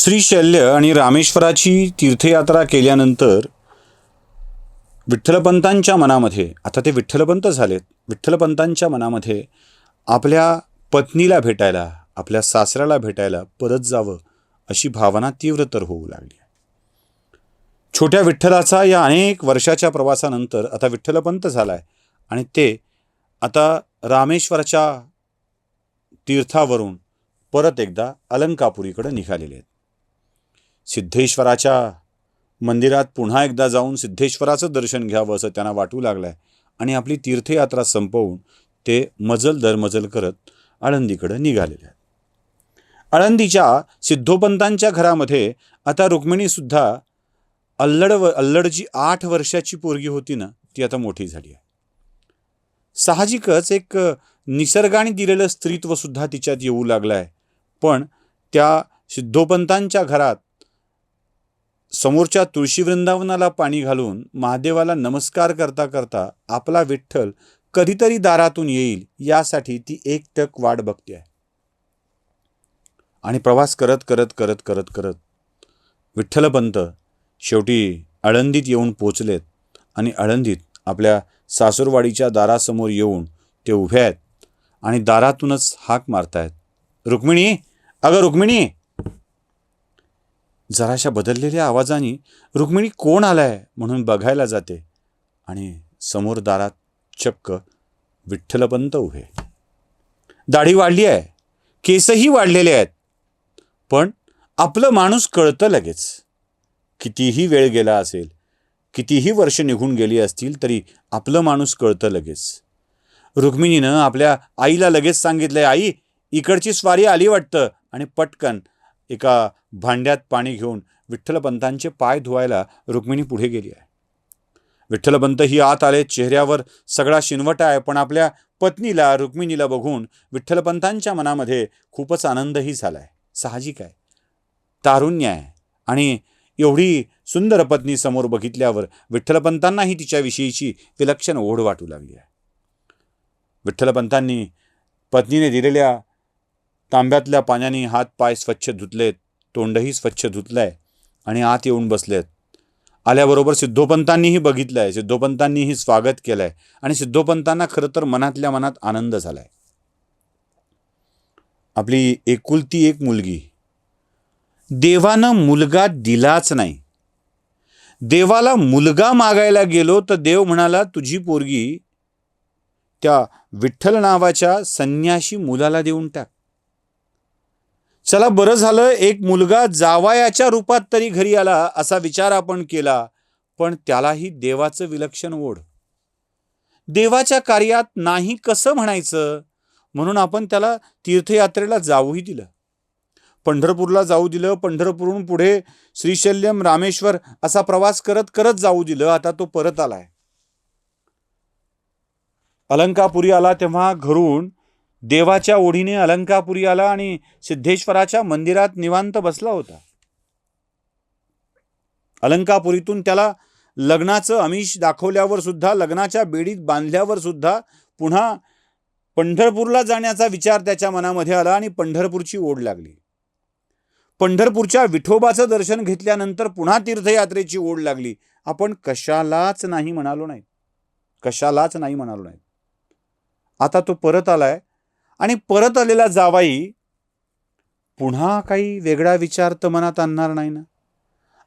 श्रीशैल्य आणि रामेश्वराची तीर्थयात्रा केल्यानंतर विठ्ठलपंतांच्या मनामध्ये, आता ते विठ्ठलपंत झालेत, विठ्ठलपंतांच्या मनामध्ये आपल्या पत्नीला भेटायला, आपल्या सासऱ्याला भेटायला परत जावं अशी भावना तीव्रतर होऊ लागली. छोट्या विठ्ठलाचा या अनेक वर्षाच्या प्रवासानंतर आता विठ्ठलपंत झालाय आणि ते आता रामेश्वराच्या तीर्थावरून परत एकदा अलंकापुरीकडे निघालेले आहेत. सिद्धेश्वराच्या मंदिरात पुन्हा एकदा जाऊन सिद्धेश्वराचं दर्शन घ्यावं असं त्यांना वाटू लागलंय आणि आपली तीर्थयात्रा संपवून ते मजल दरमजल करत आळंदीकडे निघालेले आहेत. आळंदीच्या सिद्धोपंतांच्या घरामध्ये आता रुक्मिणीसुद्धा अल्लडची 8 वर्षाची पोरगी होती ना, ती आता मोठी झाली आहे. साहजिकच एक निसर्गाने दिलेलं स्त्रीत्व सुद्धा तिच्यात येऊ लागलं आहे. पण त्या सिद्धोपंतांच्या घरात समोरच्या तुळशी वृंदावनाला पाणी घालून महादेवाला नमस्कार करता करता आपला विठ्ठल कधीतरी दारातून येईल यासाठी ती एकटक वाट बघते आहे. आणि प्रवास करत करत करत करत करत विठ्ठलपंत शेवटी आळंदीत येऊन पोचलेत आणि आळंदीत आपल्या सासूरवाडीच्या दारासमोर येऊन ते उभे आहेत आणि दारातूनच हाक मारतायत, रुक्मिणी, अगं रुक्मिणी. जराशा बदललेल्या आवाजाने रुक्मिणी कोण आलाय म्हणून बघायला जाते आणि समोर दारात चक्क विठ्ठलपंत उभे. दाढी वाढली आहे, केसही वाढलेले आहेत, पण आपलं माणूस कळतं लगेच. कितीही वेळ गेला असेल, कितीही वर्ष निघून गेली असतील तरी आपलं माणूस कळतं लगेच. रुक्मिणीनं आपल्या आईला लगेच सांगितलंय, आई इकडची स्वारी आली वाटतं, आणि पटकन एका भांड्यात पाणी घेऊन विठ्ठलपंतांचे पाय धुवायला रुक्मिणी पुढे गेली आहे. विठ्ठलपंत ही आत आले, चेहऱ्यावर सगळा शिनवटा आहे, पण आपल्या पत्नीला रुक्मिणीला बघून विठ्ठलपंतांच्या मनामध्ये खूपच आनंदही झालाय. साहजिक आहे, तारुण्य आहे आणि एवढी सुंदर पत्नी समोर बघितल्यावर विठ्ठलपंतांनाही तिच्याविषयीची विलक्षण ओढ वाटू लागली आहे. विठ्ठलपंतांनी पत्नीने दिलेल्या तांब्यातल्या पाण्याने हात पाय स्वच्छ धुतलेत, तोंडही स्वच्छ धुतलंय आणि आत येऊन बसलेत. आल्याबरोबर सिद्धोपंतांनीही बघितलंय, सिद्धोपंतांनीही स्वागत केलंय आणि सिद्धोपंतांना खरं तर मनातल्या मनात आनंद झालाय. आपली एकुलती एक मुलगी, देवानं मुलगा दिलाच नाही. देवाला मुलगा मागायला गेलो तर देव म्हणाला, तुझी पोरगी त्या विठ्ठल नावाच्या संन्याशी मुलाला देऊन टाक. चला बरं झालं, एक मुलगा जावयाच्या रूपात तरी घरी आला असा विचार आपण केला, पण त्यालाही देवाचं विलक्षण ओढ. देवाच्या कार्यात नाही कसं म्हणायचं म्हणून आपण त्याला तीर्थयात्रेला जाऊही दिलं, पंढरपूरला जाऊ दिलं, पंढरपूरहून पुढे श्रीशैल्यम रामेश्वर असा प्रवास करत करत जाऊ दिलं. आता तो परत आलाय. अलंकापुरी आला तेव्हा घरून देवाच्या ओढीने अलंकापुरी आला आणि सिद्धेश्वराच्या मंदिरात निवांत बसला होता. अलंकापुरीतून त्याला लग्नाचं आमिष दाखवल्यावर सुद्धा, लग्नाच्या बेडीत बांधल्यावर सुद्धा पुन्हा पंढरपूरला जाण्याचा विचार त्याच्या मनामध्ये आला आणि पंढरपूरची ओढ लागली. पंढरपूरच्या विठोबाचं दर्शन घेतल्यानंतर पुन्हा तीर्थयात्रेची ओढ लागली. आपण कशालाच नाही म्हणालो नाही, कशालाच नाही म्हणालो नाही. आता तो परत आलाय आणि परत आलेला जावाई पुन्हा काही वेगळा विचार तर मनात आणणार नाही ना.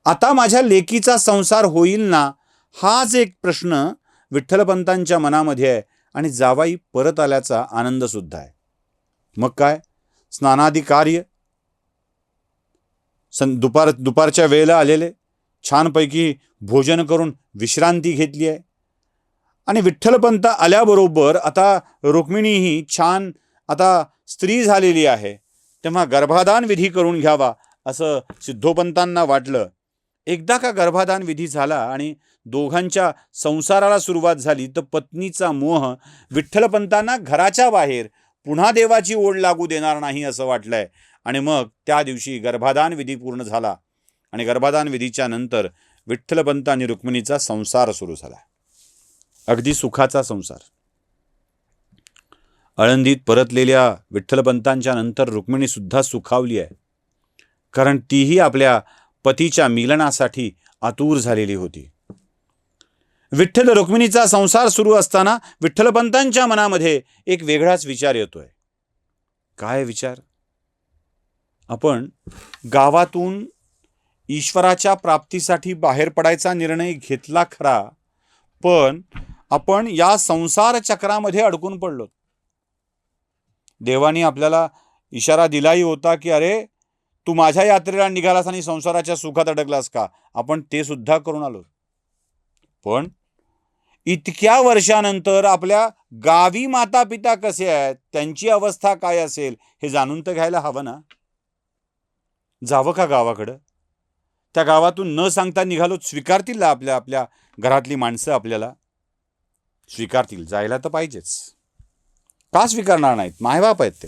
आता माझ्या लेकीचा संसार होईल ना, हाच एक प्रश्न विठ्ठलपंतांच्या मनामध्ये आहे आणि जावाई परत आल्याचा आनंद सुद्धा आहे. मग काय, स्नानादी कार्य दुपारच्या वेळेला आलेले, छानपैकी भोजन करून विश्रांती घेतली आहे आणि विठ्ठलपंत आल्याबरोबर आता रुक्मिणीही छान आता स्त्री झालेली आहे, तेव्हा गर्भाधान विधी करून घ्यावा असं सिद्धोपंतांना वाटलं. एकदा का गर्भाधान विधी झाला आणि दोघांच्या संसाराला सुरुवात झाली तर पत्नीचा मोह विठ्ठलपंतांना घराच्या बाहेर पुन्हा देवाची ओढ लागू देणार नाही असं वाटलंय. आणि मग त्या दिवशी गर्भाधान विधी पूर्ण झाला आणि गर्भाधान विधीच्या नंतर विठ्ठलपंत आणि रुक्मिणीचा संसार सुरू झाला, अगदी सुखाचा संसार. आळंदीत परतलेल्या विठ्ठलपंतांच्या नंतर रुक्मिणी सुद्धा सुखावली आहे. कारण तीही आपल्या पतीच्या मिलनासाठी आतुर झालेली होती. विठ्ठल रुक्मिणीचा संसार सुरू असताना विठ्ठलपंतांच्या मनामध्ये एक वेगळाच विचार येतोय. काय विचार? आपण गावातून ईश्वराच्या प्राप्तीसाठी बाहेर पडायचा निर्णय घेतला खरा, पण आपण या संसार चक्रामध्ये अडकून पडलो. देवानी आपल्याला इशारा दिलाही होता की अरे तू माझ्या यात्रेला निघालास आणि संसाराच्या सुखात अडकलास का? आपण ते सुद्धा करून आलो. पण इतक्या वर्षानंतर आपल्या गावी माता पिता कसे आहेत, त्यांची अवस्था काय असेल हे जाणून तर घ्यायला हवं ना. जावं का गावाकडं? त्या गावातून न सांगता निघालो, स्वीकारतील ना आपल्या आपल्या घरातली माणसं? आपल्याला स्वीकारतील, जायला तर पाहिजेच. का स्वीकारणार नाहीत? मायबाप आहेत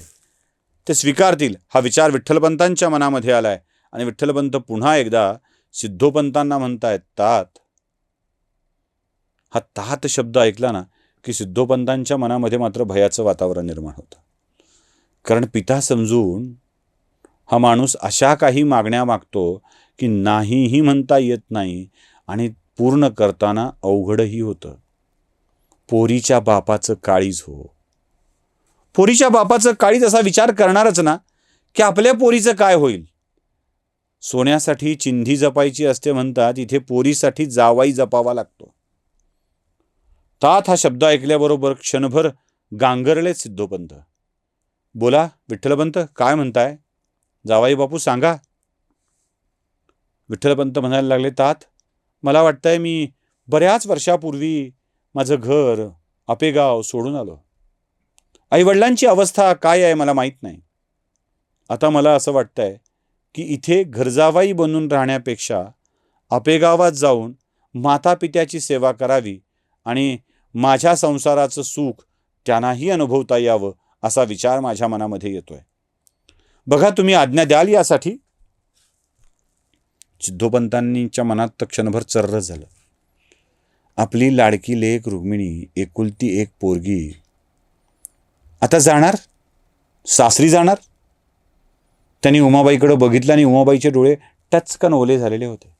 ते स्वीकारतील हा विचार विठ्ठलपंतांच्या मनामध्ये आलाय. आणि विठ्ठलपंत पुन्हा एकदा सिद्धोपंतांना म्हणतायत तात. हा तात शब्द ऐकला ना की सिद्धोपंतांच्या मनामध्ये मात्र भयाचं वातावरण निर्माण होतं. कारण पिता समजून हा माणूस अशा काही मागण्या मागतो की नाहीही म्हणता येत नाही आणि पूर्ण करताना अवघडही होतं. पोरीच्या बापाचं काळीज हो. पोरीच्या बापाचं काळीज असा विचार करणारच ना की आपल्या पोरीचं काय होईल. सोन्यासाठी चिंधी जपायची असते म्हणतात, इथे पोरीसाठी जावाई जपावा लागतो. तात हा शब्द ऐकल्याबरोबर क्षणभर गांगरले सिद्धोपंत. बोला विठ्ठलपंत, काय म्हणताय? जावाई बापू सांगा. विठ्ठलपंत म्हणायला लागले, तात मला वाटतंय मी बऱ्याच वर्षापूर्वी माझं घर आपेगाव सोडून आलो. आईवडिलांची अवस्था काय आहे मला माहीत नाही. आता मला असं वाटतंय की इथे घरजावाई बनून राहण्यापेक्षा आपेगावात जाऊन माता पित्याची सेवा करावी आणि माझ्या संसाराचं सुख त्यांनाही अनुभवता यावं असा विचार माझ्या मनामध्ये येतोय. बघा तुम्ही आज्ञा द्याल यासाठी? सिद्धोपंतांच्या मनात तर क्षणभर चर्र झालं. आपली लाडकी लेक रुक्मिणी, एकुलती एक पोरगी आता जाणार, सासरी जाणार. त्यांनी उमाबाईकडे बघितलं आणि उमाबाईचे डोळे टचकन ओले झालेले होते.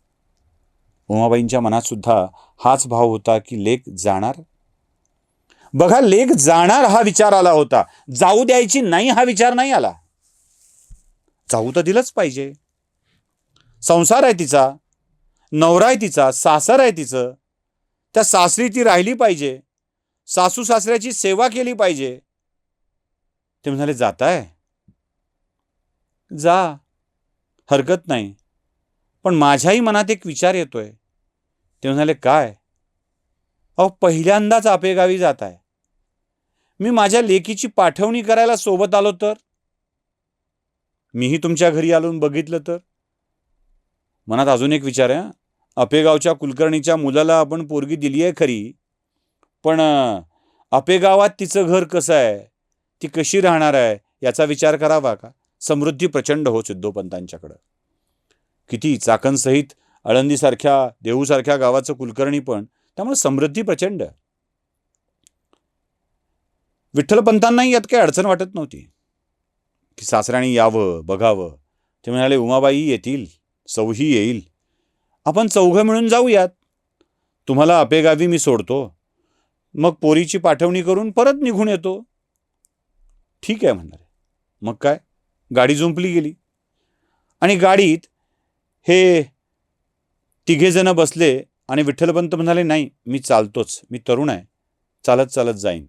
उमाबाईंच्या मनात सुद्धा हाच भाव होता की लेक जाणार. बघा, लेक जाणार हा विचार आला होता, जाऊ द्यायची नाही हा विचार नाही आला. जाऊ तर दिलंच पाहिजे. संसार आहे तिचा, नवरा आहे तिचा, सासर आहे तिचं. त्या सासरी ती राहिली पाहिजे, सासू सासऱ्याची सेवा केली पाहिजे. ते म्हणाले, जाताय जा, हरकत नाही. पण माझ्याही मनात एक विचार येतोय. ते म्हणाले, काय? अहो, पहिल्यांदाच आपेगावी जाताय. मी माझ्या लेकीची पाठवणी करायला सोबत आलो तर? मीही तुमच्या घरी आलो बघितलं तर? मनात अजून एक विचार आहे. आपेगावच्या कुलकर्णीच्या मुलाला आपण पोरगी दिली आहे खरी, पण आपेगावात तिचं घर कसं आहे, ती कशी राहणार आहे याचा विचार करावा का? समृद्धी प्रचंड हो सिद्धोपंतांच्याकडं. किती चाकणसहित आळंदीसारख्या देहूसारख्या गावाचं कुलकर्णी पण, त्यामुळे समृद्धी प्रचंड. विठ्ठलपंतांनाही यात काही अडचण वाटत नव्हती की सासऱ्याने यावं बघावं. ते म्हणाले, उमाबाई येतील, सौही येईल, आपण चौघं मिळून जाऊयात. तुम्हाला आपेगावी मी सोडतो, मग पोरीची पाठवणी करून परत निघून येतो. ठीक आहे म्हणाले. मग काय, गाडी जुंपली गेली आणि गाडीत हे तिघेजण बसले आणि विठ्ठलपंत म्हणाले, नाही मी चालतोच, मी तरुण आहे, चालत चालत जाईन.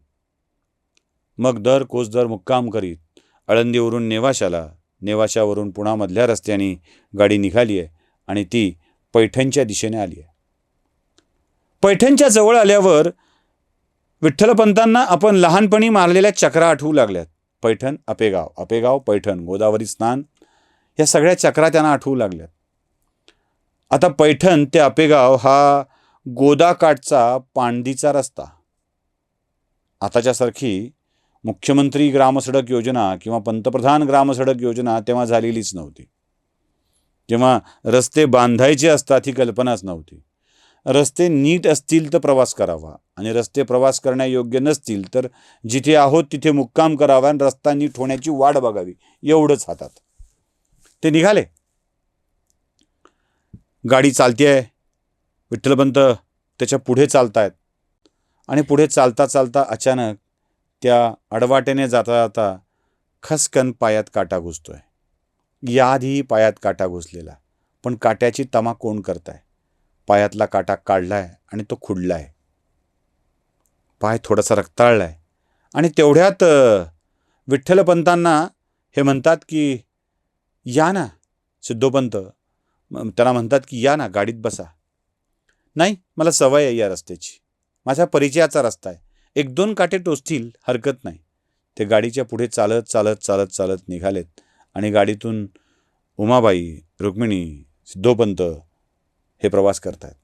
मग दर कोसदर मुक्काम करीत आळंदीवरून नेवाशाला, नेवाशावरून पुण्यामधल्या रस्त्याने गाडी निघाली आहे आणि ती पैठणच्या दिशेने आली आहे. पैठणच्या जवळ आल्यावर विठ्ठलपंतांना आपण लहानपणी मारलेल्या चक्रा आठवू लागल्यात. पैठण आपेगाव, आपेगाव पैठण, गोदावरी स्नान, या सगळ्या चक्रा त्यांना आठवू लागल्यात. आता पैठण ते आपेगाव हा गोदाकाठचा पांडीचा रस्ता. आताच्यासारखी मुख्यमंत्री ग्रामसडक योजना किंवा पंतप्रधान ग्रामसडक योजना तेव्हा झालेलीच नव्हती. जेव्हा रस्ते बांधायचे असतात ही कल्पनाच नव्हती. रस्ते नीट असतील तर प्रवास करावा आणि रस्ते प्रवास करण्यायोग्य नसतील तर जिथे आहोत तिथे मुक्काम करावा आणि रस्ता नीट होण्याची वाट बघावी, एवढंच हातात. ते निघाले गाडी चालतीये. विठ्ठलपंत त्याच्या पुढे चालतायत आणि पुढे चालता चालता अचानक त्या अडवाट्याने जाता जाता खसकन पायात काटा घुसतोय. याआधीही पायात काटा घुसलेला, पण काट्याची तमा कोण करताय? पायातला काटा काढलाय आणि तो खुडलाय. पाय थोडासा रक्ताळलाय आणि तेवढ्यात विठ्ठलपंतांना हे म्हणतात की या ना सिद्धोपंत. त्याला म्हणतात की या ना गाडीत बसा. नाही, मला सवय आहे या रस्त्याची, माझ्या परिचयाचा रस्ता आहे, 1-2 काटे टोचतील, हरकत नाही. ते गाडीच्या पुढे चालत चालत चालत चालत निघालेत आणि गाडीतून उमाबाई, रुक्मिणी, सिद्धोपंत हे प्रवास करतायत.